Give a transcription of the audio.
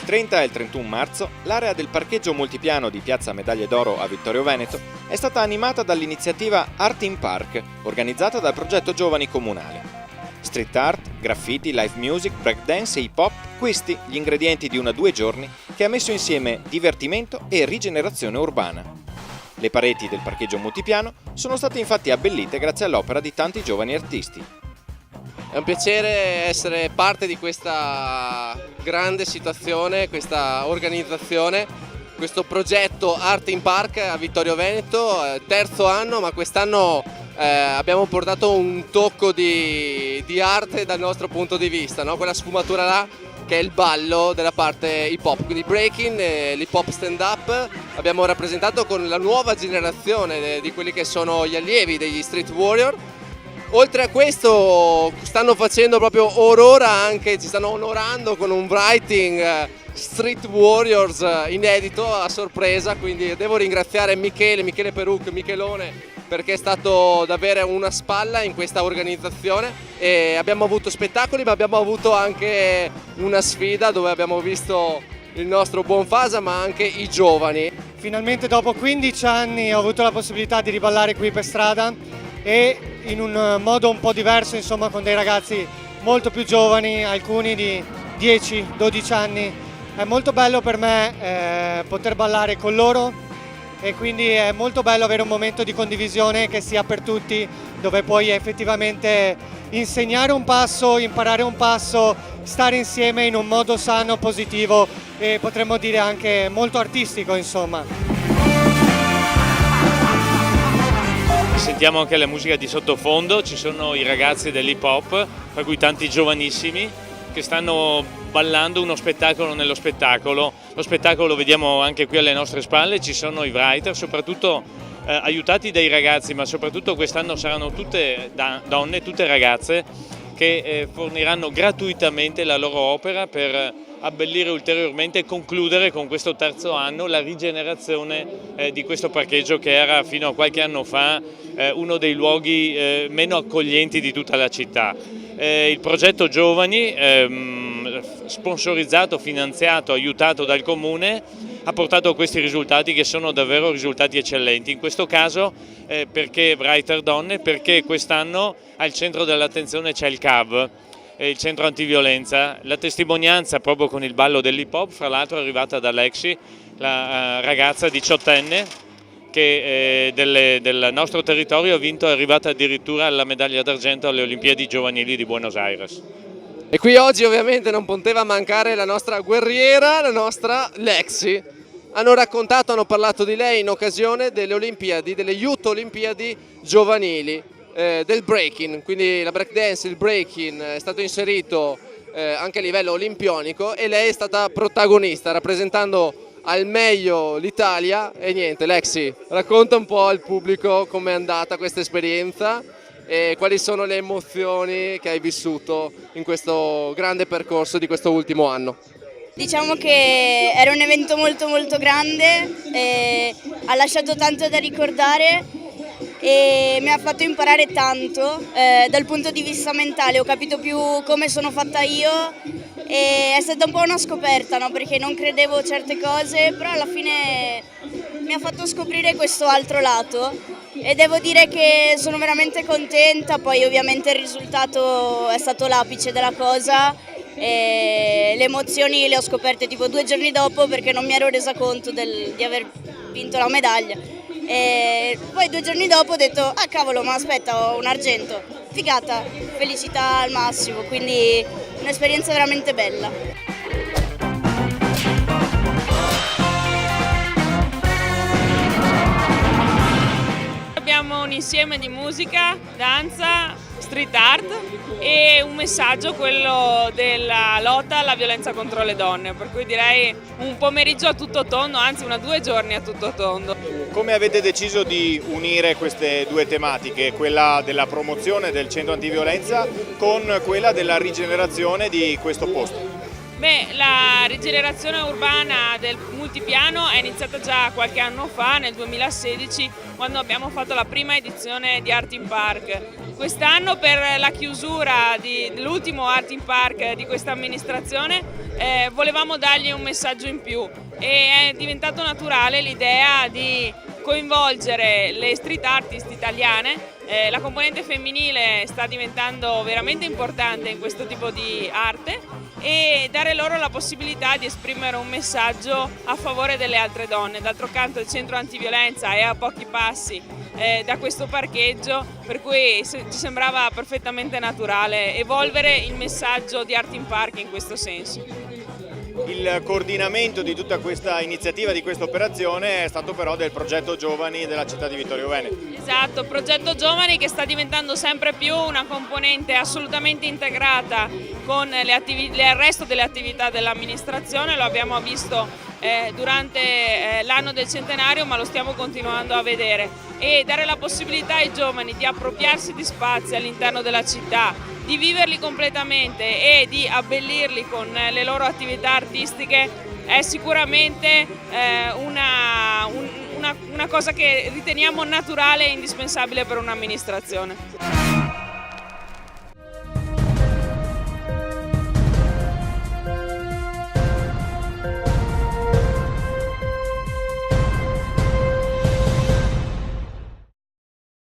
30 e il 31 marzo, l'area del parcheggio multipiano di Piazza Medaglie d'Oro a Vittorio Veneto è stata animata dall'iniziativa Art in Park, organizzata dal progetto Giovani Comunali. Street art, graffiti, live music, breakdance e hip hop, questi gli ingredienti di una 2 giorni che ha messo insieme divertimento e rigenerazione urbana. Le pareti del parcheggio multipiano sono state infatti abbellite grazie all'opera di tanti giovani artisti. È un piacere essere parte di questa grande situazione, questa organizzazione, questo progetto Art in Park a Vittorio Veneto, terzo anno, ma quest'anno abbiamo portato un tocco di arte dal nostro punto di vista, no? Quella sfumatura là che è il ballo della parte hip hop, quindi breaking, l'hip hop stand up, abbiamo rappresentato con la nuova generazione di quelli che sono gli allievi degli Street Warrior. Oltre a questo stanno facendo proprio orora anche, ci stanno onorando con un writing Street Warriors inedito a sorpresa, quindi devo ringraziare Michele Peruc, Michelone, perché è stato davvero una spalla in questa organizzazione e abbiamo avuto spettacoli, ma abbiamo avuto anche una sfida dove abbiamo visto il nostro buon Fasa ma anche i giovani. Finalmente dopo 15 anni ho avuto la possibilità di riballare qui per strada e in un modo un po' diverso, insomma, con dei ragazzi molto più giovani, alcuni di 10-12 anni. È molto bello per me poter ballare con loro e quindi è molto bello avere un momento di condivisione che sia per tutti, dove puoi effettivamente insegnare un passo, imparare un passo, stare insieme in un modo sano, positivo e potremmo dire anche molto artistico, insomma. Sentiamo anche la musica di sottofondo, ci sono i ragazzi dell'hip hop, tra cui tanti giovanissimi, che stanno ballando uno spettacolo nello spettacolo. Lo spettacolo lo vediamo anche qui alle nostre spalle, ci sono i writer, soprattutto aiutati dai ragazzi, ma soprattutto quest'anno saranno tutte donne, tutte ragazze, che forniranno gratuitamente la loro opera per abbellire ulteriormente e concludere con questo terzo anno la rigenerazione di questo parcheggio che era fino a qualche anno fa uno dei luoghi meno accoglienti di tutta la città. Il progetto Giovani, sponsorizzato, finanziato, aiutato dal Comune, ha portato a questi risultati che sono davvero risultati eccellenti. In questo caso perché writer donne? Perché quest'anno al centro dell'attenzione c'è il CAV, il centro antiviolenza. La testimonianza proprio con il ballo dell'hip hop, fra l'altro è arrivata da Lexi, la ragazza 18enne che del nostro territorio ha vinto, è arrivata addirittura alla medaglia d'argento alle Olimpiadi giovanili di Buenos Aires. E qui oggi ovviamente non poteva mancare la nostra guerriera, la nostra Lexi. Hanno parlato di lei in occasione delle Olimpiadi, delle Youth Olimpiadi giovanili, del breaking, quindi la breakdance, il breaking è stato inserito anche a livello olimpionico e lei è stata protagonista rappresentando al meglio l'Italia. E niente, Lexi, racconta un po' al pubblico com'è andata questa esperienza e quali sono le emozioni che hai vissuto in questo grande percorso di questo ultimo anno. Diciamo che era un evento molto grande, ha lasciato tanto da ricordare e mi ha fatto imparare tanto dal punto di vista mentale, ho capito più come sono fatta io e è stata un po' una scoperta, no? Perché non credevo certe cose, però alla fine mi ha fatto scoprire questo altro lato e devo dire che sono veramente contenta. Poi ovviamente il risultato è stato l'apice della cosa e le emozioni le ho scoperte tipo 2 giorni dopo, perché non mi ero resa conto di aver vinto la medaglia. E poi 2 giorni dopo ho detto ah cavolo, ma aspetta, ho un argento, figata, felicità al massimo, quindi un'esperienza veramente bella. Abbiamo un insieme di musica, danza, street art e un messaggio, quello della lotta alla violenza contro le donne, per cui direi un pomeriggio a tutto tondo, anzi 2 giorni a tutto tondo. Come avete deciso di unire queste 2 tematiche, quella della promozione del centro antiviolenza con quella della rigenerazione di questo posto? Beh, la rigenerazione urbana del multipiano è iniziata già qualche anno fa, nel 2016, quando abbiamo fatto la prima edizione di Art in Park. Quest'anno, per la chiusura dell'ultimo Art in Park di questa amministrazione, volevamo dargli un messaggio in più e è diventato naturale l'idea di coinvolgere le street artist italiane. La componente femminile sta diventando veramente importante in questo tipo di arte e dare loro la possibilità di esprimere un messaggio a favore delle altre donne. D'altro canto il centro antiviolenza è a pochi passi da questo parcheggio, per cui ci sembrava perfettamente naturale evolvere il messaggio di Art in Park in questo senso. Il coordinamento di tutta questa iniziativa, di questa operazione, è stato però del progetto Giovani della città di Vittorio Veneto. Esatto, progetto Giovani che sta diventando sempre più una componente assolutamente integrata con il resto delle attività dell'amministrazione. Lo abbiamo visto durante l'anno del centenario, ma lo stiamo continuando a vedere, e dare la possibilità ai giovani di appropriarsi di spazi all'interno della città, di viverli completamente e di abbellirli con le loro attività artistiche è sicuramente una cosa che riteniamo naturale e indispensabile per un'amministrazione.